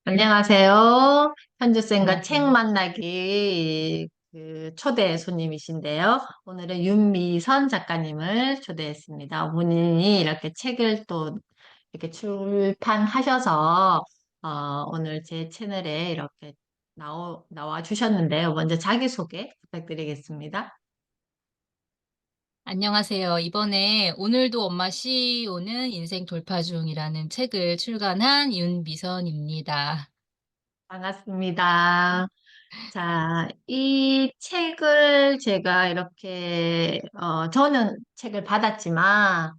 안녕하세요. 현주쌤과 책 안녕하세요. 만나기 초대 손님이신데요. 오늘은 윤미선 작가님을 초대했습니다. 본인이 이렇게 책을 또 이렇게 출판하셔서 오늘 제 채널에 이렇게 나와 주셨는데요. 먼저 자기소개 부탁드리겠습니다. 안녕하세요. 이번에 오늘도 엄마 CEO는 인생 돌파 중이라는 책을 출간한 윤미선입니다. 반갑습니다. 자, 이 책을 제가 이렇게, 저는 책을 받았지만,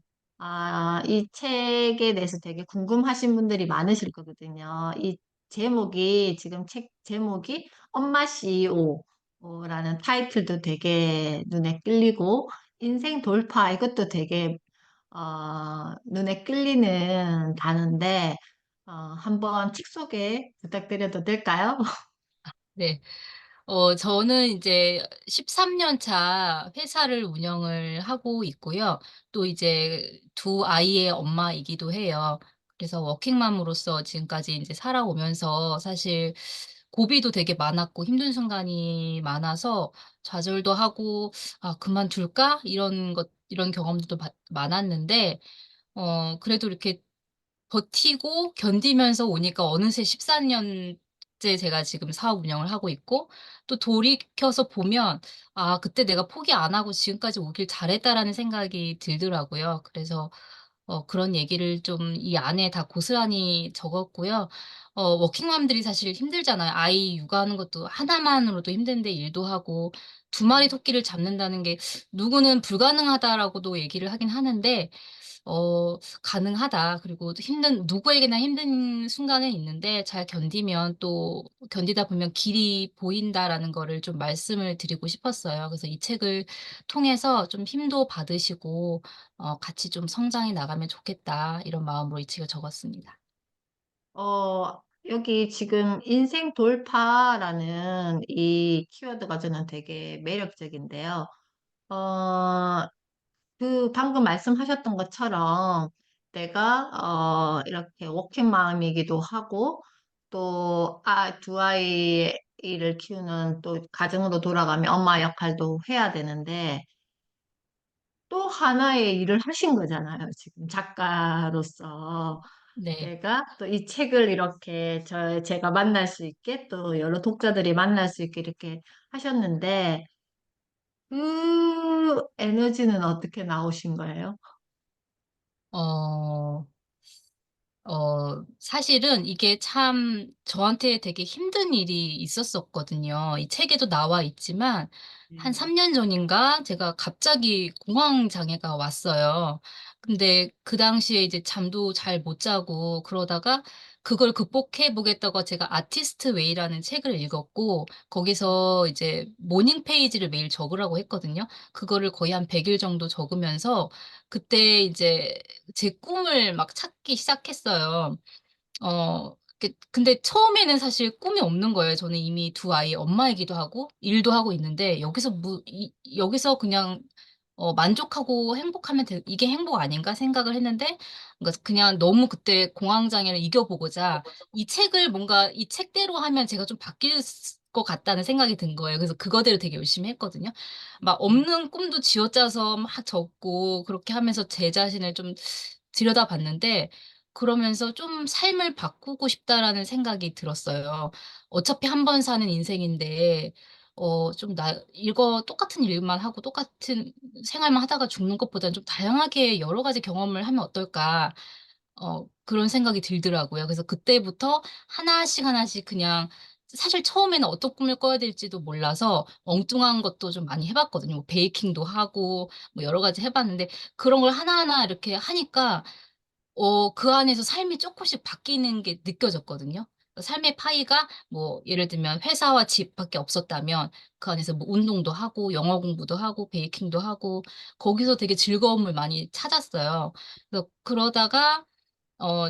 이 책에 대해서 되게 궁금하신 분들이 많으실 거거든요. 이 제목이, 지금 책 제목이 엄마 CEO라는 타이틀도 되게 눈에 끌리고, 인생 돌파, 이것도 되게, 눈에 끌리는 단어인데, 한번 책 소개 부탁드려도 될까요? 네. 저는 이제 13년 차 회사를 운영을 하고 있고요. 또 이제 두 아이의 엄마이기도 해요. 그래서 워킹맘으로서 지금까지 이제 살아오면서 사실 고비도 되게 많았고 힘든 순간이 많아서 좌절도 하고 '아 그만둘까?' 이런 경험들도 많았는데 그래도 이렇게 버티고 견디면서 오니까 어느새 14년째 제가 지금 사업 운영을 하고 있고, 또 돌이켜서 보면 '아 그때 내가 포기 안 하고 지금까지 오길 잘했다.'라는 생각이 들더라고요. 그래서 그런 얘기를 좀 이 안에 다 고스란히 적었고요. 워킹맘들이 사실 힘들잖아요. 아이 육아하는 것도 하나만으로도 힘든데 일도 하고 두 마리 토끼를 잡는다는 게 누구는 "불가능하다."라고도 얘기를 하긴 하는데 가능하다. 그리고 또 힘든 누구에게나 힘든 순간은 있는데 잘 견디면 또 견디다 보면 길이 보인다라는 거를 좀 말씀을 드리고 싶었어요. 그래서 이 책을 통해서 좀 힘도 받으시고 같이 좀 성장해 나가면 좋겠다. 이런 마음으로 이 책을 적었습니다. 여기 지금 인생 돌파라는 이 키워드가 저는 되게 매력적인데요. 어, 방금 말씀하셨던 것처럼 내가, 이렇게 워킹맘이기도 하고, 또, 두 아이를 키우는 또 가정으로 돌아가면 엄마 역할도 해야 되는데, 또 하나의 일을 하신 거잖아요. 지금 작가로서. 네. 내가 또 이 책을 이렇게 제가 만날 수 있게 또 여러 독자들이 만날 수 있게 이렇게 하셨는데 그 에너지는 어떻게 나오신 거예요? 어 사실은 이게 참 저한테 되게 힘든 일이 있었었거든요. 이 책에도 나와 있지만 한 네. 3년 전인가 제가 갑자기 공황 장애가 왔어요. 근데 그 당시에 이제 잠도 잘 못 자고 그러다가 그걸 극복해 보겠다고 제가 아티스트 웨이라는 책을 읽었고, 거기서 이제 모닝 페이지를 매일 적으라고 했거든요. 그거를 거의 한 100일 정도 적으면서 그때 이제 제 꿈을 막 찾기 시작했어요. 근데 처음에는 사실 꿈이 없는 거예요. 저는 이미 두 아이의 엄마이기도 하고 일도 하고 있는데 여기서 그냥 만족하고 행복하면 '이게 행복 아닌가?' 생각을 했는데, 그러니까 그냥 너무 그때 공황 장애를 이겨 보고자 이 책대로 하면 제가 좀 바뀔 것 같다는 생각이 든 거예요. 그래서 그거대로 되게 열심히 했거든요. 막 없는 꿈도 쥐어짜서 막 적고 그렇게 하면서 제 자신을 좀 들여다봤는데, 그러면서 좀 '삶을 바꾸고 싶다.'라는 생각이 들었어요. 어차피 한 번 사는 인생인데 좀 나 이거 똑같은 일만 하고 똑같은 생활만 하다가 죽는 것보다는 좀 다양하게 여러 가지 경험을 하면 어떨까? 그런 생각이 들더라고요. 그래서 그때부터 하나씩 하나씩 그냥, 사실 처음에는 어떤 꿈을 꿔야 될지도 몰라서 엉뚱한 것도 좀 많이 해 봤거든요. 뭐 베이킹도 하고 뭐 여러 가지 해 봤는데, 그런 걸 하나하나 이렇게 하니까 그 안에서 삶이 쪼끔씩 바뀌는 게 느껴졌거든요. 삶의 파이가 뭐 예를 들면 회사와 집밖에 없었다면 그 안에서 뭐 운동도 하고 영어 공부도 하고 베이킹도 하고 거기서 되게 즐거움을 많이 찾았어요. 그래서 그러다가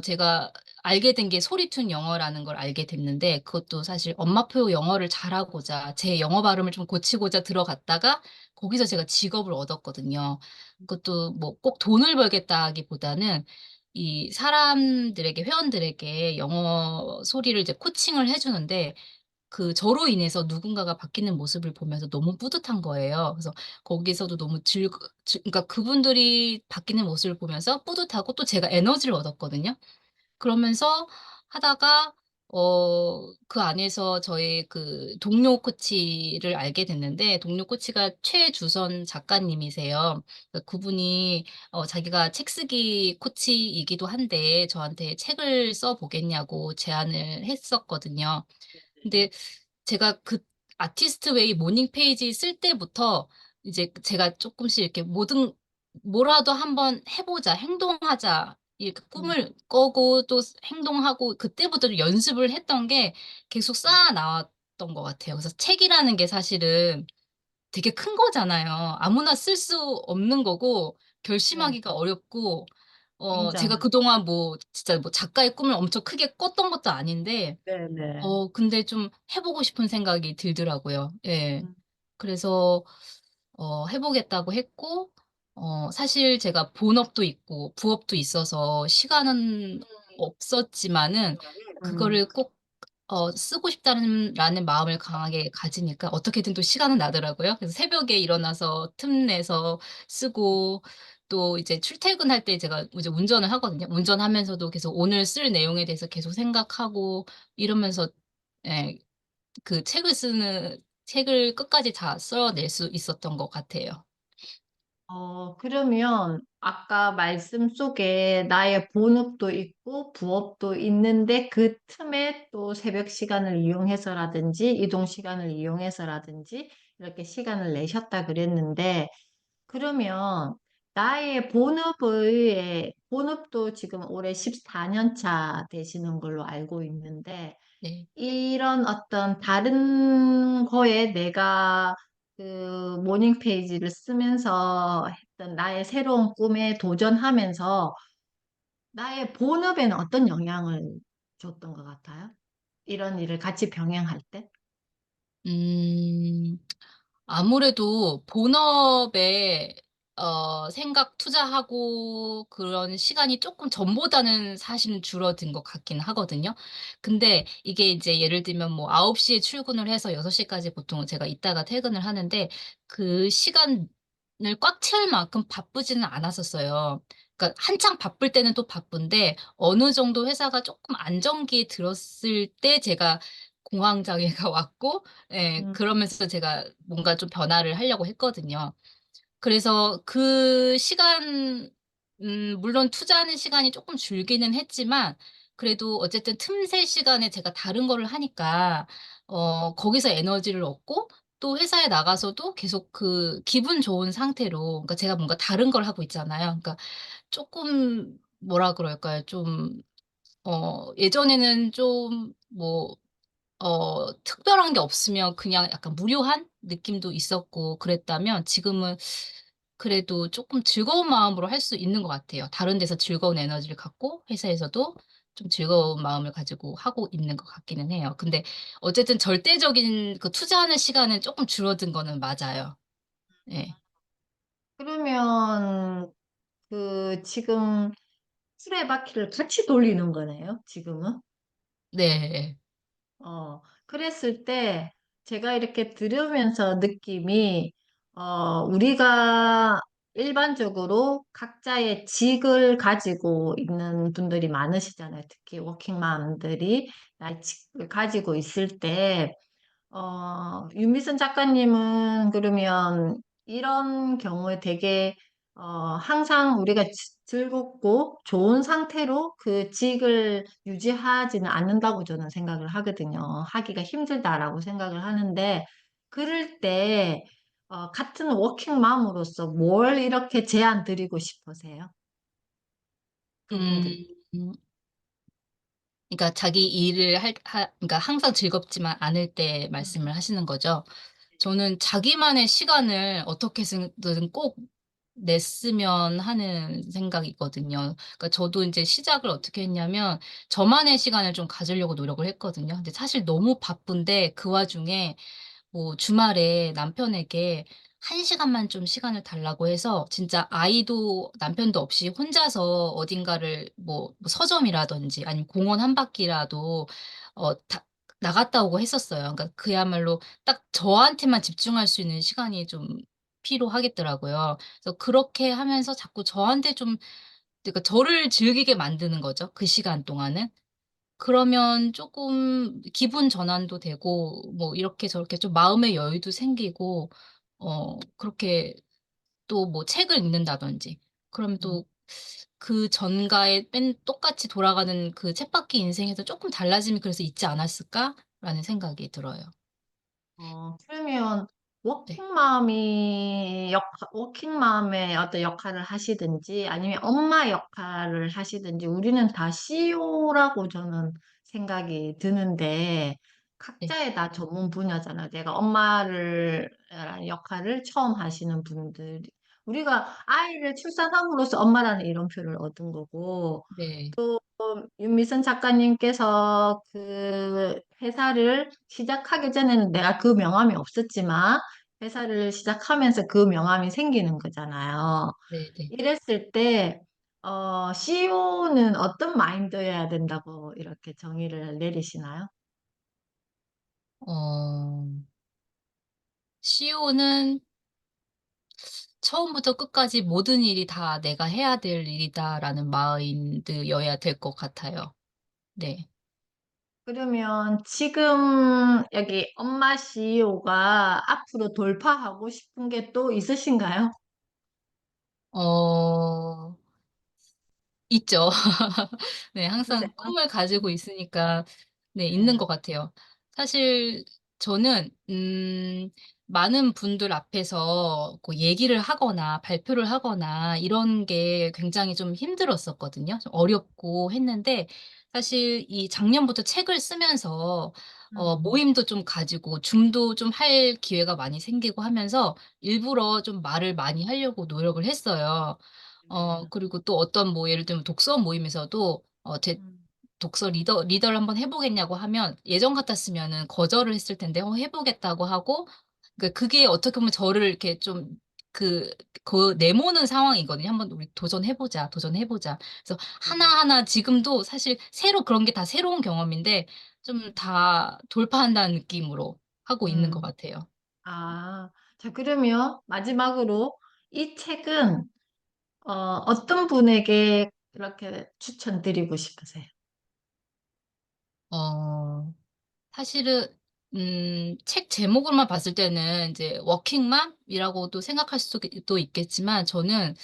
제가 알게 된 게 소리툰 영어라는 걸 알게 됐는데, 그것도 사실 엄마표 영어를 잘하고자 제 영어 발음을 좀 고치고자 들어갔다가 거기서 제가 직업을 얻었거든요. 그것도 뭐 꼭 돈을 벌겠다기보다는 이 사람들에게 회원들에게 영어 소리를 이제 코칭을 해 주는데 그 저로 인해서 누군가가 바뀌는 모습을 보면서 너무 뿌듯한 거예요. 그래서 거기서도 너무 그러니까 그분들이 바뀌는 모습을 보면서 뿌듯하고 또 제가 에너지를 얻었거든요. 그러면서 하다가 그 안에서 저의 그 동료 코치를 알게 됐는데, 동료 코치가 최주선 작가님이세요. 그분이 자기가 책 쓰기 코치이기도 한데 저한테 책을 써 보겠냐고 제안을 했었거든요. 근데 제가 그 아티스트 웨이 모닝 페이지 쓸 때부터 이제 제가 쪼끔씩 이렇게 모든 '뭐라도 한번 해 보자. 행동하자.' 이렇게 음, 꿈을 꿔고 또 행동하고, 그때부터 좀 연습을 했던 게 계속 쌓아 나왔던 것 같아요. 그래서 책이라는 게 사실은 되게 큰 거잖아요. 아무나 쓸 수 없는 거고 네, 결심하기가 어렵고, 제가 굉장한. 그동안 뭐 진짜 뭐 작가의 꿈을 엄청 크게 꿨던 것도 아닌데 네네. 근데 좀 해 보고 싶은 생각이 들더라고요. 예. 음, 그래서 해 보겠다고 했고, 사실 제가 본업도 있고 부업도 있어서 시간은 없었지만은 음. 그거를 꼭 쓰고 싶다는 라는 마음을 강하게 가지니까 어떻게든 또 시간은 나더라고요. 그래서 새벽에 일어나서 틈내서 쓰고, 또 이제 출퇴근할 때 제가 이제 운전을 하거든요. 운전하면서도 계속 오늘 쓸 내용에 대해서 계속 생각하고 이러면서, 예, 그 책을 끝까지 다 써낼 수 있었던 것 같아요. 그러면 아까 말씀 속에 나의 본업도 있고 부업도 있는데 그 틈에 또 새벽 시간을 이용해서라든지 이동 시간을 이용해서라든지 이렇게 시간을 내셨다 그랬는데 그러면 나의 본업도 지금 올해 14년 차 되시는 걸로 알고 있는데 네. 이런 어떤 다른 거에 내가 그 모닝 페이지를 쓰면서 했던 나의 새로운 꿈에 도전하면서 나의 본업에는 어떤 영향을 줬던 것 같아요? 이런 일을 같이 병행할 때? 음. 아무래도 본업에 생각 투자하고 그런 시간이 쪼끔 전보다는 사실은 줄어든 것 같긴 하거든요. 근데 이게 이제 예를 들면 뭐 9시에 출근을 해서 6시 까지 보통 제가 있다가 퇴근을 하는데, 그 시간을 꽉 채울 만큼 바쁘지는 않았었어요. 그러니까 한창 바쁠 때는 또 바쁜데 어느 정도 회사가 쪼끔 안정기에 들었을 때 제가 공황 장애가 왔고, 예, 음, 그러면서 제가 뭔가 좀 변화를 하려고 했거든요. 그래서 그 시간, 물론 투자하는 시간이 쪼끔 줄기는 했지만 그래도 어쨌든 틈새 시간에 제가 다른 거를 하니까 거기서 에너지를 얻고, 또 회사에 나가서도 계속 그 기분 좋은 상태로, 그러니까 제가 뭔가 다른 걸 하고 있잖아요. 그러니까 쪼끔 뭐라 그럴까요? 좀 예전에는 좀뭐 특별한 게 없으면 그냥 약간 무료한 느낌도 있었고 그랬다면, 지금은 그래도 쪼끔 즐거운 마음으로 할 수 있는 것 같아요. 다른 데서 즐거운 에너지를 갖고 회사에서도 좀 즐거운 마음을 가지고 하고 있는 것 같기는 해요. 근데 어쨌든 절대적인 그 투자하는 시간은 쪼끔 줄어든 거는 맞아요. 예. 그러면 그 지금 수레바퀴를 같이 돌리는 거네요, 지금은? 네. 그랬을 때 제가 이렇게 들으면서 느낌이, 우리가 일반적으로 각자의 직을 가지고 있는 분들이 많으시잖아요. 특히 워킹맘들이 나의 직을 가지고 있을 때 윤미선 작가님은 그러면 이런 경우에 되게, 항상 우리가 즐겁고 좋은 상태로 그 직을 유지하지는 않는다고 저는 생각을 하거든요. 하기가 힘들다라고 생각을 하는데, 그럴 때, 같은 워킹맘으로서 뭘 이렇게 제안 드리고 싶으세요? 그분들. 음. 그러니까 자기 일을 그러니까 항상 즐겁지만 않을 때 말씀을 하시는 거죠? 저는 자기만의 시간을 어떻게든 꼭 냈으면 하는 생각이거든요. 그러니까 저도 인제 시작을 어떻게 했냐면 저만의 시간을 좀 가지려고 노력을 했거든요. 근데 사실 너무 바쁜데 그 와중에 뭐 주말에 남편에게 한 시간만 좀 시간을 달라고 해서 진짜 아이도 남편도 없이 혼자서 어딘가를 뭐 서점이라든지 아니면 공원 한 바퀴라도 나갔다 오고 했었어요. 그러니까 그야말로 딱 저한테만 집중할 수 있는 시간이 좀 필요하겠더라고요. 그래서 그렇게 하면서 자꾸 저한테 좀, 그러니까 저를 즐기게 만드는 거죠, 그 시간 동안은. 그러면 쪼끔 기분 전환도 되고 뭐 이렇게 저렇게 좀 마음의 여유도 생기고 그렇게 또 뭐 책을 읽는다든지 그러면 음. 또 그 전과의 똑같이 돌아가는 그 쳇바퀴 인생에서 쪼끔 달라짐이 그래서 있지 않았을까라는 생각이 들어요. 그러면 네. 워킹맘의 어떤 역할을 하시든지 아니면 엄마 역할을 하시든지 우리는 다 CEO라고 저는 생각이 드는데 네. 각자의 다 전문 분야잖아요. 내가 엄마를 라는 역할을 처음 하시는 분들이 우리가 아이를 출산함으로써 엄마라는 이름표를 얻은 거고 네. 윤미선 작가님께서 그 회사를 시작하기 전에는 내가 그 명함이 없었지만 회사를 시작하면서 그 명함이 생기는 거잖아요. 네네. 이랬을 때, CEO는 어떤 마인드여야 된다고 이렇게 정의를 내리시나요? 어 CEO는 처음부터 끝까지 '모든 일이 다 내가 해야 될 일이다.'라는 마인드여야 될 것 같아요. 네. 그러면 지금 여기 엄마 CEO가 앞으로 돌파하고 싶은 게 또 있으신가요? 어 있죠. 네. 항상 있으세요? 꿈을 가지고 음, 있으니까 네 있는 네, 것 같아요. 사실 저는 많은 분들 앞에서 그 얘기를 하거나 발표를 하거나 이런 게 굉장히 좀 힘들었었거든요. 좀 어렵고 했는데 사실 이 작년부터 책을 쓰면서 음, 모임도 좀 가지고 줌도 좀 할 기회가 많이 생기고 하면서 일부러 좀 말을 많이 하려고 노력을 했어요. 네. 그리고 또 어떤 뭐 예를 들면 독서 모임에서도 제 음, 독서 리더를 한번 해 보겠냐고 하면 예전 같았으면은 거절을 했을 텐데 해 보겠다고 하고, 그러니까 그게 어떻게 보면 저를 이렇게 좀 그 내모는 상황이거든요. "한번 우리 도전해 보자, 도전해 보자." 그래서 음, 하나하나 지금도 사실 그런 게 다 새로운 경험인데 좀 다 돌파한다는 느낌으로 하고 있는 것 음. 같아요. 아, 자, 그러면 마지막으로 이 책은 어떤 분에게 이렇게 추천드리고 싶으세요? 어 사실은 책 제목으로만 봤을 때는 이제 워킹맘이라고도 생각할 수도 있겠지만 저는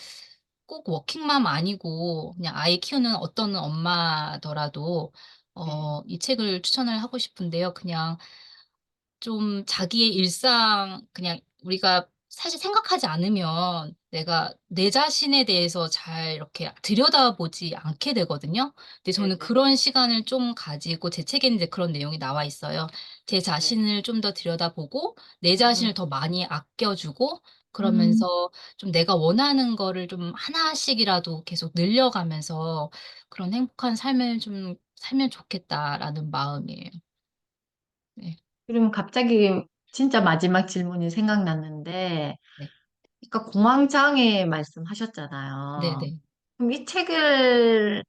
꼭 워킹맘 아니고 그냥 아이 키우는 어떤 엄마더라도 네. 이 책을 추천을 하고 싶은데요. 그냥 좀 자기의 일상, 그냥 우리가 사실 생각하지 않으면 내가 내 자신에 대해서 잘 이렇게 들여다보지 않게 되거든요. 근데 저는 네네. 그런 시간을 좀 가지고 제 책에는 이제 그런 내용이 나와 있어요. 제 네. 자신을 좀 더 들여다보고 내 음, 자신을 더 많이 아껴 주고 음, 그러면서 좀 내가 원하는 거를 좀 하나씩이라도 계속 늘려가면서 그런 행복한 삶을 좀 살면 좋겠다라는 마음이에요. 네. 그럼 갑자기 진짜 마지막 질문이 생각났는데, 네. 그러니까 공황장애 말씀하셨잖아요. 네네. 그럼 이 책을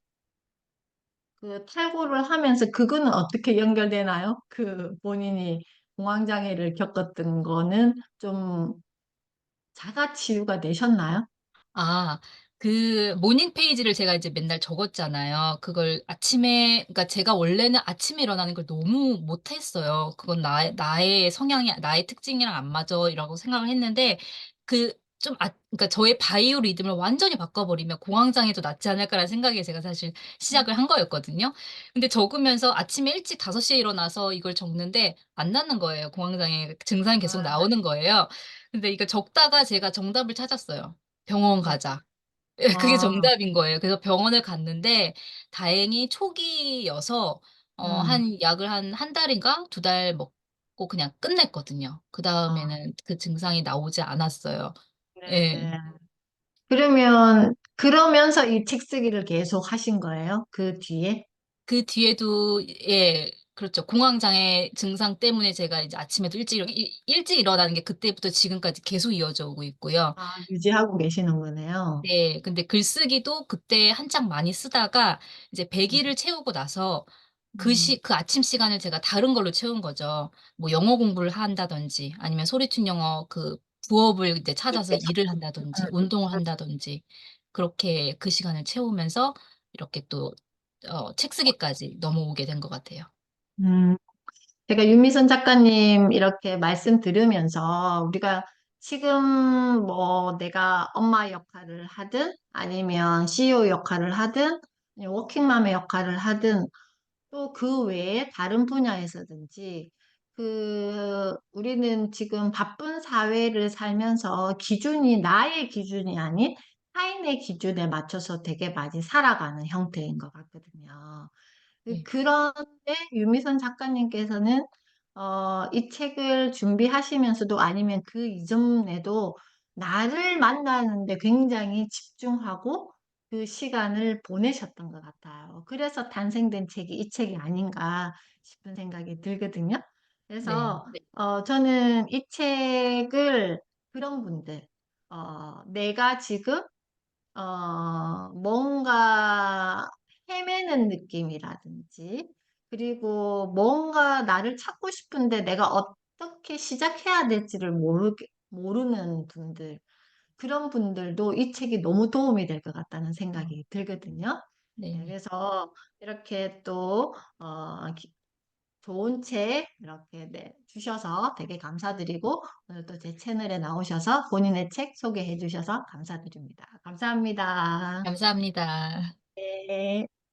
그 탈고를 하면서 그거는 어떻게 연결되나요? 그 본인이 공황장애를 겪었던 거는 좀 자가 치유가 되셨나요? 아, 그 모닝 페이지를 제가 이제 맨날 적었잖아요. 그걸 아침에, 그러니까 제가 원래는 아침에 일어나는 걸 너무 못했어요. '그건 나의 성향이 나의 특징이랑 안 맞아.'라고 생각을 했는데 그 그러니까 저의 바이오 리듬을 완전히 바꿔 버리면 '공황장애도 낫지 않을까.'라는 생각에 제가 사실 시작을 한 거였거든요. 근데 적으면서 아침에 일찍 5시에 일어나서 이걸 적는데 안 낫는 거예요. 공황장애 증상이 계속 아, 나오는 거예요. 근데 이거 적다가 제가 정답을 찾았어요. "병원 네. 가자." 예, 그게 아, 정답인 거예요. 그래서 병원을 갔는데 다행히 초기여서 음, 한 약을 한 달인가 2달 먹고 그냥 끝냈거든요. 아, 그다음에는 그 증상이 나오지 않았어요. 예. 네. 그러면 그러면서 이 책 쓰기를 계속 하신 거예요? 그 뒤에? 그 뒤에도 예. 그렇죠. 공황장애 증상 때문에 제가 이제 아침에도 일찍 일어나는 게 그때부터 지금까지 계속 이어져 오고 있고요. 아, 유지하고 계시는 거네요. 네. 근데 글쓰기도 그때 한창 많이 쓰다가 이제 100 음, 일을 채우고 나서 음, 그 아침 시간을 제가 다른 걸로 채운 거죠. 뭐 영어 공부를 한다든지 아니면 소리툰 영어 그 부업을 이제 찾아서 일을 한다든지 운동을 한다든지 그렇게 그 시간을 채우면서 이렇게 또 책 쓰기까지 넘어오게 된 것 같아요. 음. 제가 윤미선 작가님 이렇게 말씀 들으면서 우리가 지금 뭐 내가 엄마 역할을 하든 아니면 CEO 역할을 하든 아니면 워킹맘의 역할을 하든 또 그 외에 다른 분야에서든지 우리는 지금 바쁜 사회를 살면서 기준이 나의 기준이 아닌 타인의 기준에 맞춰서 되게 많이 살아가는 형태인 것 같거든요. 네. 그런데 유미선 작가님께서는 이 책을 준비하시면서도 아니면 그 이전에도 나를 만나는데 굉장히 집중하고 그 시간을 보내셨던 것 같아요. 그래서 탄생된 책이 이 책이 아닌가 싶은 생각이 들거든요. 네. 그래서 저는 이 책을 그런 분들, 내가 지금 뭔가 헤매는 느낌이라든지, 그리고 뭔가 나를 찾고 싶은데 내가 어떻게 시작해야 될지를 모르는 분들, 그런 분들도 이 책이 너무 도움이 될 것 같다는 어 생각이 들거든요. 네, 네네. 그래서 이렇게 또, 좋은 책 이렇게 주셔서 되게 감사드리고, 오늘 또 제 채널에 나오셔서 본인의 책 소개해 주셔서 감사드립니다. 감사합니다. 감사합니다. 네.